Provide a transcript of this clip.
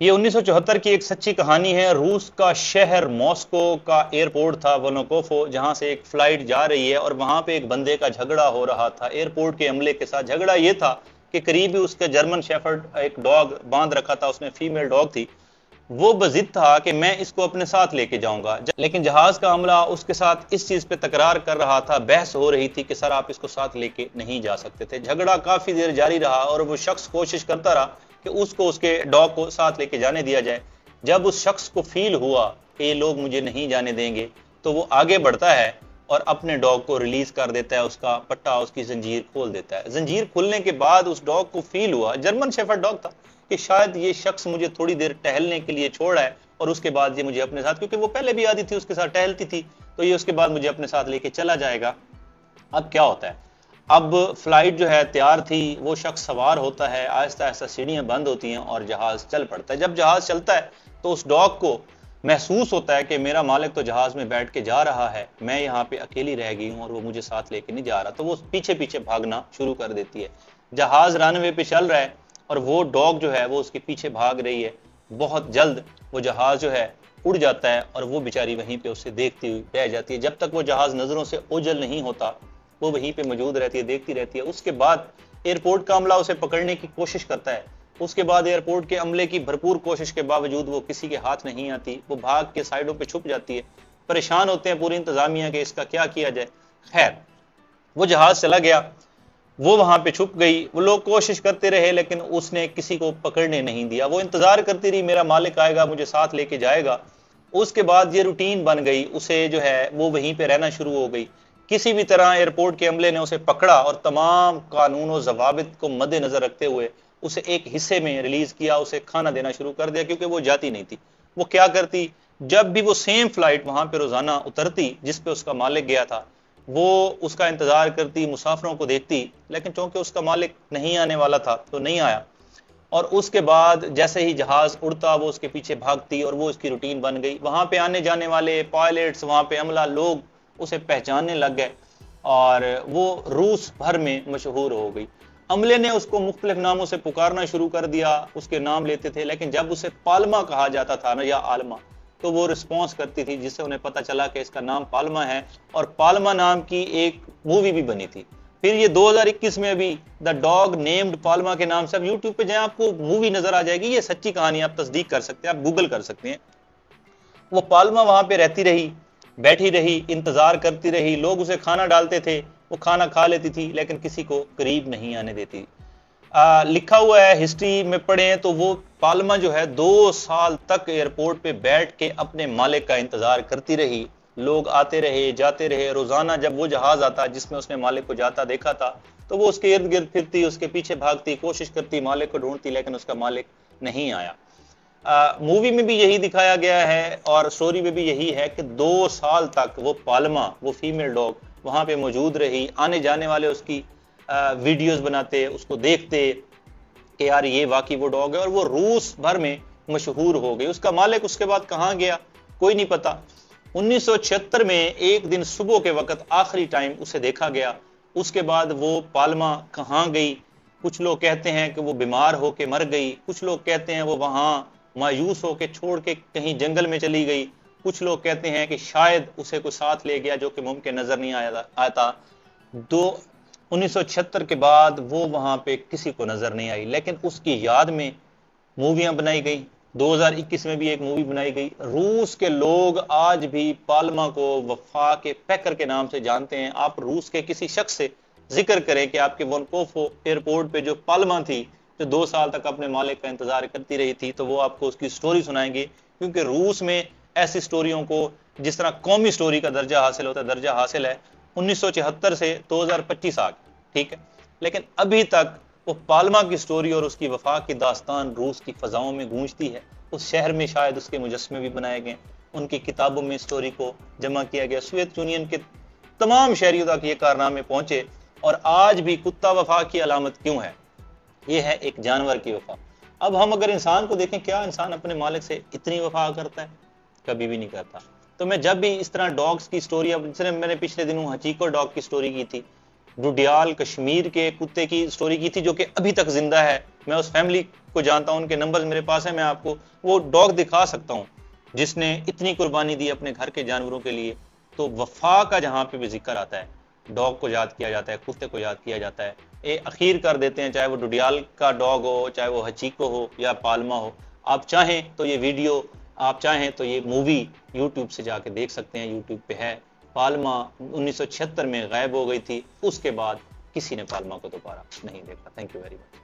ये 1974 की एक सच्ची कहानी है। रूस का शहर मॉस्को का एयरपोर्ट था वनोकोफो, जहां से एक फ्लाइट जा रही है और वहां पे एक बंदे का झगड़ा हो रहा था एयरपोर्ट के अमले के साथ। झगड़ा ये था कि करीब ही उसके जर्मन शेफर्ड एक डॉग बांध रखा था, उसमें फीमेल डॉग थी। वो बजिद था कि मैं इसको अपने साथ लेके जाऊंगा, लेकिन जहाज का अमला उसके साथ इस चीज पे तकरार कर रहा था। बहस हो रही थी कि सर आप इसको साथ लेके नहीं जा सकते थे। झगड़ा काफी देर जारी रहा और वो शख्स कोशिश करता रहा कि उसको उसके डॉग को साथ लेके जाने दिया जाए। जब उस शख्स को फील हुआ कि ये लोग मुझे नहीं जाने देंगे, तो वो आगे बढ़ता है और अपने डॉग को रिलीज कर देता है। उसका पट्टा, उसकी जंजीर खोल देता है। जंजीर खुलने के बाद उस डॉग को फील हुआ, जर्मन शेफर्ड डॉग था, कि शायद ये शख्स मुझे थोड़ी देर टहलने के लिए छोड़ा है और उसके बाद ये मुझे अपने साथ, क्योंकि वो पहले भी आती थी उसके साथ टहलती थी, तो ये उसके बाद मुझे अपने साथ लेके चला जाएगा। अब क्या होता है, अब फ्लाइट जो है तैयार थी, वो शख्स सवार होता है, आहिस्ता आहिस्ता सीढ़ियां बंद होती हैं और जहाज चल पड़ता है। जब जहाज चलता है तो उस डॉग को महसूस होता है कि मेरा मालिक तो जहाज में बैठ के जा रहा है, मैं यहाँ पे अकेली रह गई हूँ और वो मुझे साथ लेके नहीं जा रहा। तो वो पीछे पीछे भागना शुरू कर देती है। जहाज रनवे पे चल रहा है और वो डॉग जो है वो उसके पीछे भाग रही है। बहुत जल्द वो जहाज जो है उड़ जाता है और वो बेचारी वहीं पे उसे देखती हुई रह जाती है। जब तक वो जहाज नजरों से ओझल नहीं होता, वो वहीं पे मौजूद रहती है, देखती रहती है। उसके बाद एयरपोर्ट का अमला उसे पकड़ने की कोशिश करता है। उसके बाद एयरपोर्ट के अमले की भरपूर कोशिश के बावजूद वो किसी के हाथ नहीं आती। वो भाग के साइडों पे छुप जाती है। परेशान होते हैं पूरी इंतजामिया के इसका क्या किया जाए। खैर, वो जहाज चला गया, वो वहां पे छुप गई। वो लोग कोशिश करते रहे लेकिन उसने किसी को पकड़ने नहीं दिया। वो इंतजार करती रही, मेरा मालिक आएगा, मुझे साथ लेके जाएगा। उसके बाद ये रूटीन बन गई, उसे जो है वो वहीं पे रहना शुरू हो गई। किसी भी तरह एयरपोर्ट के अमले ने उसे पकड़ा और तमाम कानून और जवाबित को मद्देनजर रखते हुए उसे एक हिस्से में रिलीज किया। उसे खाना देना शुरू कर दिया, क्योंकि वो जाती नहीं थी। वो क्या करती, जब भी वो सेम फ्लाइट वहां पे रोजाना उतरती जिसपे उसका मालिक गया था, वो उसका इंतजार करती, मुसाफिरों को देखती, लेकिन चूंकि उसका मालिक नहीं आने वाला था तो नहीं आया। और उसके बाद जैसे ही जहाज उड़ता वो उसके पीछे भागती और वो उसकी रूटीन बन गई। वहां पे आने जाने वाले पायलट्स, वहां पे अमला, लोग उसे पहचानने लग गए और वो रूस भर में मशहूर हो गई। अमले ने उसको मुख्तलिफ नामों से पुकारना शुरू कर दिया, उसके नाम लेते थे, लेकिन जब उसे पाल्मा कहा जाता था ना, या आलमा, तो वो रिस्पॉन्स करती थी, जिससे उन्हें पता चला कि इसका नाम पाल्मा है। और पाल्मा नाम की एक मूवी भी बनी थी। फिर ये 2021 में अभी द डॉग नेम्ड पाल्मा के नाम से, अब यूट्यूब पे जाए आपको मूवी नजर आ जाएगी। ये सच्ची कहानी, आप तस्दीक कर सकते हैं, आप गूगल कर सकते हैं। वो पाल्मा वहां पे रहती रही, बैठी रही, इंतजार करती रही। लोग उसे खाना डालते थे, वो खाना खा लेती थी, लेकिन किसी को करीब नहीं आने देती। लिखा हुआ है, हिस्ट्री में पढ़े तो वो पाल्मा जो है 2 साल तक एयरपोर्ट पे बैठ के अपने मालिक का इंतजार करती रही। लोग आते रहे, जाते रहे। रोजाना जब वो जहाज आता जिसमें उसने मालिक को जाता देखा था, तो वो उसके इर्द गिर्द फिरती, उसके पीछे भागती, कोशिश करती, मालिक को ढूंढती, लेकिन उसका मालिक नहीं आया। मूवी में भी यही दिखाया गया है और स्टोरी में भी यही है कि 2 साल तक वो पाल्मा, वो फीमेल डॉग, वहां पे मौजूद रही। आने जाने वाले उसकी वीडियोस बनाते, उसको देखते कि यार ये वाकई वो डॉग है, और वो रूस भर में मशहूर हो गई। उसका मालिक उसके बाद कहाँ गया कोई नहीं पता। 1976 में एक दिन सुबह के वक्त आखिरी टाइम उसे देखा गया। उसके बाद वो पाल्मा कहाँ गई, कुछ लोग कहते हैं कि वो बीमार होके मर गई, कुछ लोग कहते हैं वो वहां मायूस होके छोड़ के कहीं जंगल में चली गई, कुछ लोग कहते हैं कि शायद उसे कोई साथ ले गया, जो कि मुमकिन नजर नहीं आता। दो 1976 के बाद वो वहां पे किसी को नजर नहीं आई, लेकिन उसकी याद में मूवियां बनाई गई। 2021 में भी एक मूवी बनाई गई। रूस के लोग आज भी पाल्मा को वफा के पैकर के नाम से जानते हैं। आप रूस के किसी शख्स से जिक्र करें कि आपके वनकोफो एयरपोर्ट पे जो पाल्मा थी, जो 2 साल तक अपने मालिक का इंतजार करती रही थी, तो वो आपको उसकी स्टोरी सुनाएंगे। क्योंकि रूस में ऐसी स्टोरियों को जिस तरह कौमी स्टोरी का दर्जा हासिल होता है, दर्जा हासिल है 1974 से 2025 आ गया, ठीक है। लेकिन अभी तक वो पाल्मा की स्टोरी और उसकी वफा की दास्तान रूस की फजाओं में गूंजती है। उस शहर में शायद उसके मुजस्मे भी बनाए गए, उनकी किताबों में स्टोरी को जमा किया गया। सोवियत यूनियन के तमाम शहरियों तक ये कारनामे पहुंचे। और आज भी कुत्ता वफा की अलामत क्यों है? ये है एक जानवर की वफा। अब हम अगर इंसान को देखें, क्या इंसान अपने मालिक से इतनी वफा करता है? कभी भी नहीं करता। तो मैं जब भी इस तरह डॉग्स की स्टोरी, अब जैसे मैंने पिछले दिनों हचीको डॉग की स्टोरी की थी, रुडियाल कश्मीर के कुत्ते की स्टोरी की थी, जो कि अभी तक जिंदा है, मैं उस फैमिली को जानता हूं, उनके नंबर्स मेरे पास है, मैं आपको वो डॉग दिखा सकता हूं जिसने इतनी कुर्बानी दी अपने घर के जानवरों के लिए। तो वफा का जहां पे भी जिक्र आता है, डॉग को याद किया जाता है, कुत्ते को याद किया जाता है। ये अखीर कर देते हैं, चाहे वो डुडियाल का डॉग हो, चाहे वो हचीको हो या पाल्मा हो। आप चाहें तो ये वीडियो, आप चाहें तो ये मूवी यूट्यूब से जाके देख सकते हैं, यूट्यूब पे है। पाल्मा 1976 में गायब हो गई थी, उसके बाद किसी ने पाल्मा को दोबारा नहीं देखा। Thank you very much.